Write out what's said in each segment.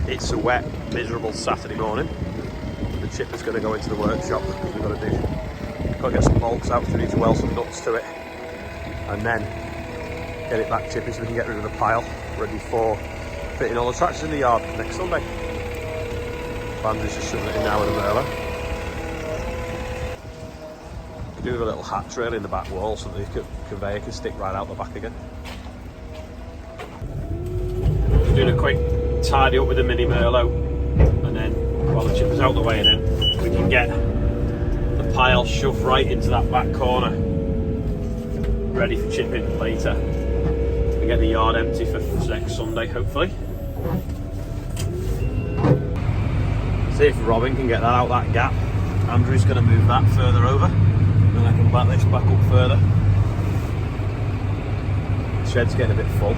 It's a wet, miserable Saturday morning. The chipper's going to go into the workshop because we've got to get some bolts out, so we need to weld some nuts to it, and then get it back chipping so we can get rid of the pile, ready for fitting all the tractors in the yard next Sunday. Andrew's just shoving it in now with a Merlo. Could do with a little hatch rail in the back wall so that the conveyor can stick right out the back again. Doing a quick tidy up with the mini Merlo, and then while the chipper's out the way, and then we can get the pile shoved right into that back corner, ready for chipping later. We get the yard empty for next Sunday, hopefully. See if Robin can get that out that gap. Andrew's going to move that further over, and then I can back this back up further. The shed's getting a bit full.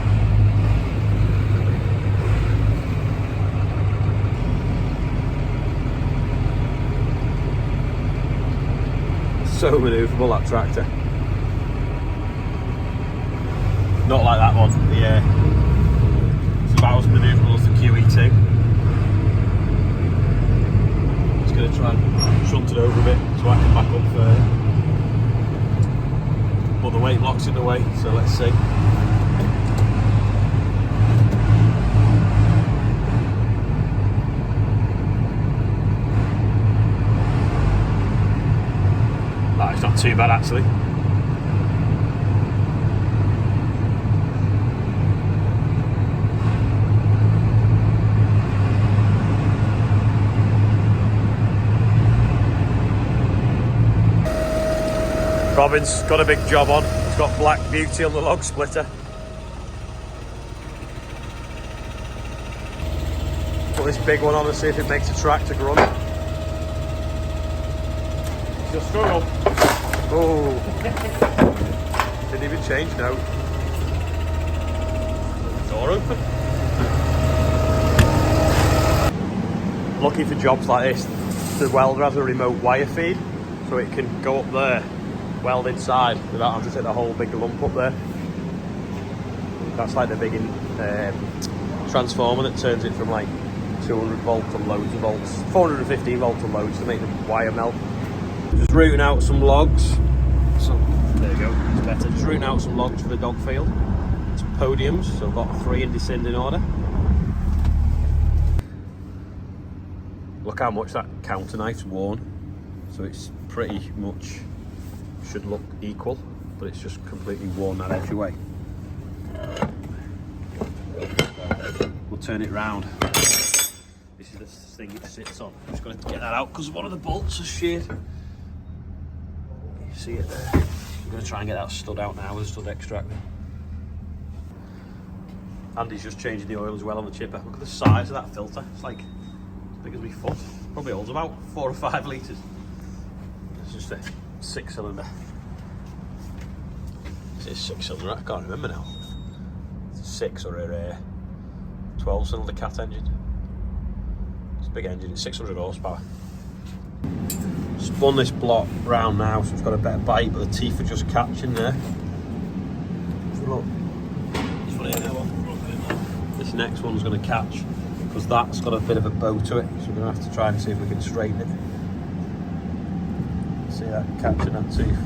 So manoeuvrable, that tractor. Not like that one. It's about as manoeuvrable as the QE2. Just going to try and shunt it over a bit so I can back up further. But the weight block's in the way, so let's see. It's not too bad actually. Robin's got a big job on. He's got Black Beauty on the log splitter. Put this big one on and see if it makes the tractor grunt. It's a struggle. Oh, didn't even change now. Door open. Lucky for jobs like this, the welder has a remote wire feed, so it can go up there, weld inside without having to take the whole big lump up there. That's like the big transformer that turns it from like 200 volt to loads of volts, 415 volt to loads to make the wire melt. Just rooting out some logs. So there you go, it's better. Just rooting out some logs for the dog field. It's podiums, so I've got 3 in descending order. Look how much that counter knife's worn. So it's pretty much, should look equal, but it's just completely worn that edge away. We'll turn it round. This is the thing it sits on. I'm just going to get that out because one of the bolts are sheared. See it there. I'm going to try and get that stud out now with a stud extractor. Andy's just changing the oil as well on the chipper. Look at the size of that filter. It's like as big as my foot. Probably holds about 4 or 5 litres. It's just a 6-cylinder. Is it a 6-cylinder? I can't remember now. It's a 6 or a 12-cylinder cath engine. It's a big engine. It's 600 horsepower. Spun this block round now, so it's got a better bite, but the teeth are just catching there. Look, this next one's going to catch because that's got a bit of a bow to it, so we're going to have to try and see if we can straighten it. See that catching that tooth.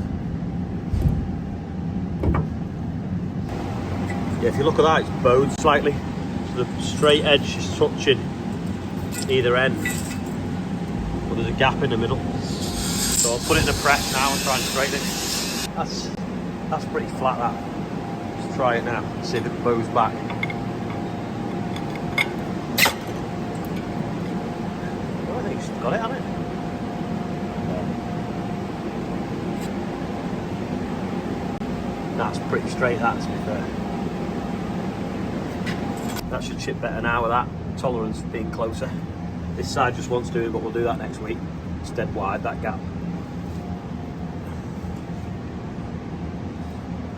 Yeah, if you look at that, it's bowed slightly, so the straight edge is touching either end, but there's a gap in the middle. So I'll put it in the press now and try and straighten it. That's pretty flat, that. Let's try it now and see if it bows back. Oh, I think it's got it, hasn't it? That's pretty straight, that, to be fair. That should chip better now with that tolerance being closer. This side just wants doing, but we'll do that next week. It's dead wide, that gap.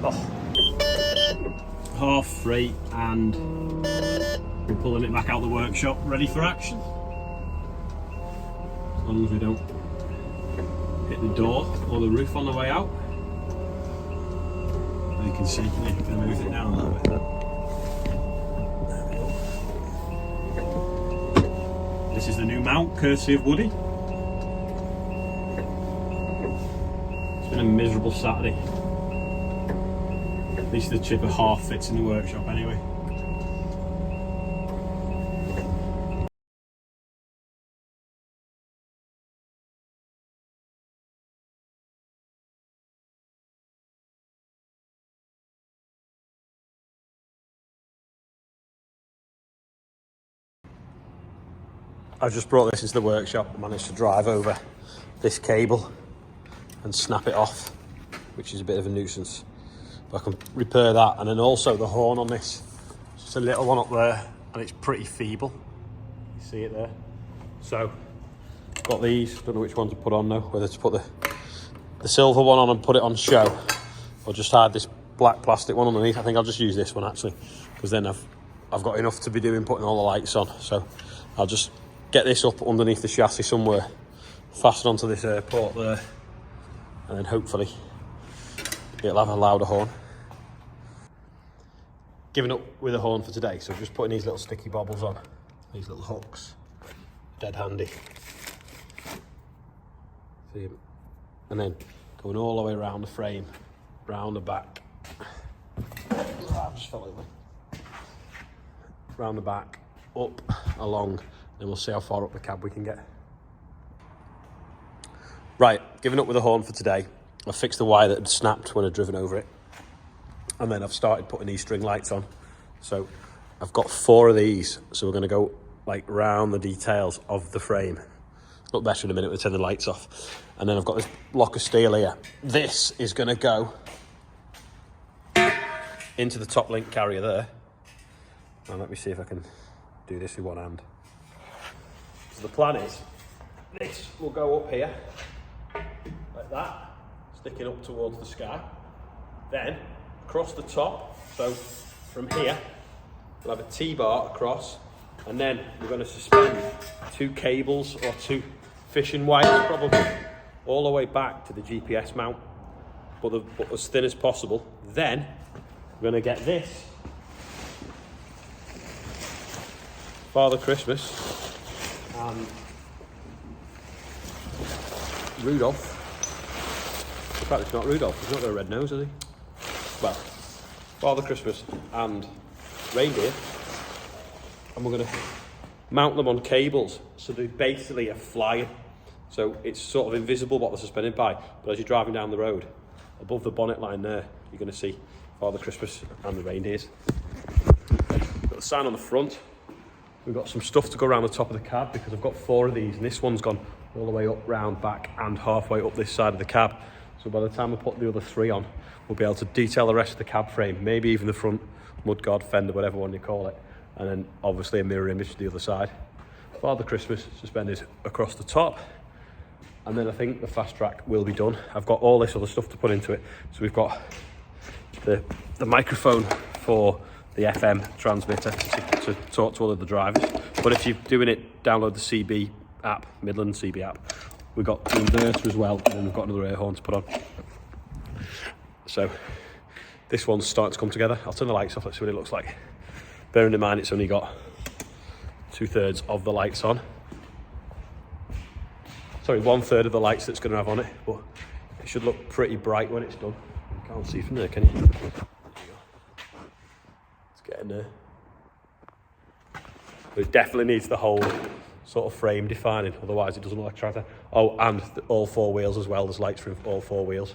Oh. 3:30 and we're pulling it back out the workshop, ready for action. As long as we don't hit the door or the roof on the way out. And you can see, you can move it down a little bit. There we go. This is the new mount, courtesy of Woody. It's been a miserable Saturday. At least the chipper half fits in the workshop anyway. I've just brought this into the workshop and managed to drive over this cable and snap it off, which is a bit of a nuisance. But I can repair that, and then also the horn on this. It's just a little one up there and it's pretty feeble. You see it there? So, got these, don't know which one to put on now, whether to put the silver one on and put it on show, or just hide this black plastic one underneath. I think I'll just use this one actually, because then I've got enough to be doing putting all the lights on. So I'll just get this up underneath the chassis somewhere, fasten onto this airport there, and then hopefully it'll have a louder horn. Giving up with a horn for today, so just putting these little sticky bobbles on, these little hooks, dead handy. See, and then going all the way around the frame, round the back. I just fell over. Round the back, up, along. And we'll see how far up the cab we can get. Right, giving up with a horn for today. I've fixed the wire that had snapped when I'd driven over it. And then I've started putting these string lights on. So I've got 4 of these. So we're going to go like round the details of the frame. Look better in a minute when I turn the lights off. And then I've got this block of steel here. This is going to go into the top link carrier there. And let me see if I can do this with one hand. So the plan is, this will go up here, like that, sticking up towards the sky. Then, across the top, so from here, we'll have a T-bar across, and then we're going to suspend 2 cables or 2 fishing wires, probably, all the way back to the GPS mount, but as thin as possible. Then, we're going to get this Father Christmas and Rudolph. In fact, it's not Rudolph, he's not got a red nose, has he? Well, Father Christmas and reindeer, and we're going to mount them on cables so they basically are flying. So it's sort of invisible what they're suspended by, but as you're driving down the road, above the bonnet line there, you're going to see Father Christmas and the reindeers. Got the sign on the front. We've got some stuff to go around the top of the cab because I've got 4 of these, and this one's gone all the way up, round, back, and halfway up this side of the cab. So by the time I put the other 3 on, we'll be able to detail the rest of the cab frame, maybe even the front mudguard fender, whatever one you call it, and then obviously a mirror image to the other side. Father Christmas suspended across the top, and then I think the Fastrac will be done. I've got all this other stuff to put into it. So we've got the microphone for the FM transmitter to talk to all of the drivers. But if you're doing it, download the CB app, Midland CB app. We've got the inverter as well, and then we've got another air horn to put on. So this one's starting to come together. I'll turn the lights off, let's see what it looks like. Bearing in mind it's only got 2/3 of the lights on. Sorry, 1/3 of the lights that's going to have on it, but it should look pretty bright when it's done. You can't see from there, can you? Let's get in there. But it definitely needs the whole sort of frame defining, otherwise it doesn't look like a tractor. Oh, and all 4 wheels as well. There's lights for all 4 wheels.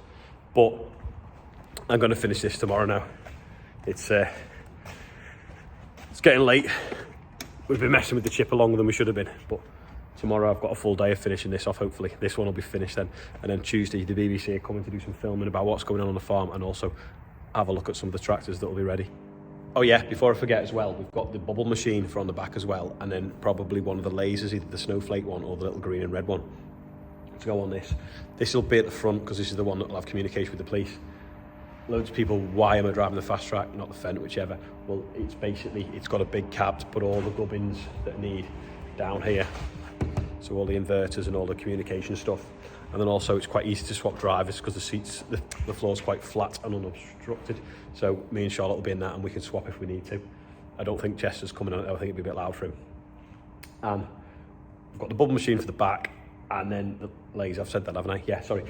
But I'm going to finish this tomorrow now. It's getting late. We've been messing with the chipper longer than we should have been, but tomorrow I've got a full day of finishing this off, hopefully. This one will be finished then. And then Tuesday, the BBC are coming to do some filming about what's going on the farm, and also have a look at some of the tractors that will be ready. Oh yeah, before I forget as well, we've got the bubble machine for on the back as well, and then probably one of the lasers, either the snowflake one or the little green and red one, to go on this. This will be at the front because this is the one that will have communication with the police. Loads of people, why am I driving the Fastrac, not the Fendt, whichever? Well, it's basically, it's got a big cab to put all the gubbins that I need down here. So all the inverters and all the communication stuff. And then also it's quite easy to swap drivers because the seats, the floor's quite flat and unobstructed. So me and Charlotte will be in that and we can swap if we need to. I don't think Chester's coming on, I think it'd be a bit loud for him. And I've got the bubble machine for the back, and then the legs. I've said that, haven't I? Yeah, sorry.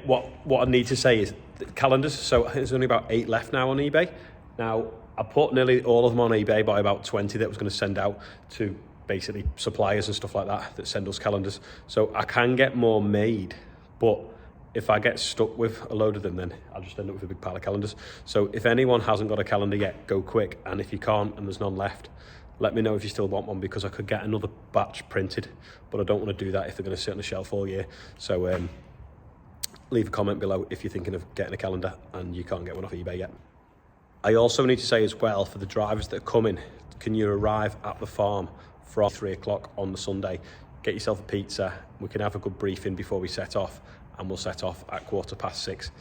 What I need to say is the calendars. So there's only about 8 left now on eBay. Now, I put nearly all of them on eBay by about 20 that I was going to send out to basically suppliers and stuff like that send us calendars. So I can get more made, but if I get stuck with a load of them, then I'll just end up with a big pile of calendars. So if anyone hasn't got a calendar yet, go quick. And if you can't and there's none left, let me know if you still want one, because I could get another batch printed, but I don't want to do that if they're going to sit on the shelf all year. So leave a comment below if you're thinking of getting a calendar and you can't get one off eBay yet. I also need to say as well, for the drivers that are coming, can you arrive at the farm from 3 o'clock on the Sunday? Get yourself a pizza, we can have a good briefing before we set off, and we'll set off at 6:15.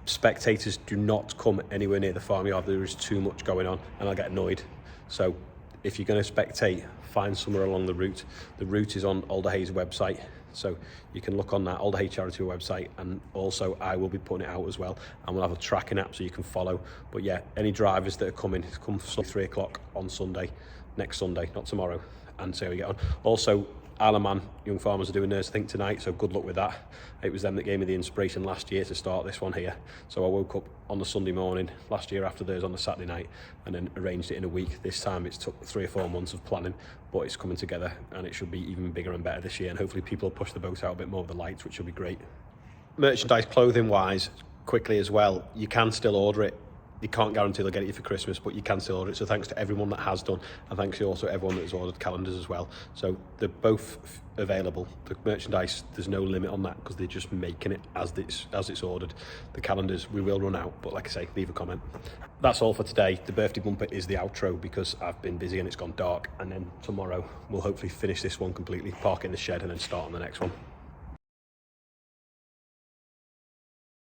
Spectators do not come anywhere near the farmyard. There is too much going on and I'll get annoyed. So if you're going to spectate, find somewhere along the route. The route is on Alder Hay's website, so you can look on that Alder Hay charity website, and also I will be putting it out as well, and we'll have a tracking app so you can follow. But yeah, any drivers that are coming, come for 3 o'clock on Sunday, next Sunday, not tomorrow, and see how we get on. Also, Isle of Man young farmers are doing theirs, I think, tonight, so good luck with that. It was them that gave me the inspiration last year to start this one here. So I woke up on the Sunday morning last year after theirs on the Saturday night, and then arranged it in a week. This time it's took 3 or 4 months of planning, but it's coming together, and it should be even bigger and better this year, and hopefully people will push the boat out a bit more with the lights, which will be great. Merchandise, clothing wise, quickly as well, you can still order it. You can't guarantee they'll get it for Christmas, but you can still order it. So thanks to everyone that has done, and thanks to also everyone that has ordered calendars as well. So they're both available. The merchandise, there's no limit on that because they're just making it as it's ordered. The calendars, we will run out, but like I say, leave a comment. That's all for today. The birthday bumper is the outro because I've been busy and it's gone dark. And then tomorrow we'll hopefully finish this one completely, park it in the shed, and then start on the next one.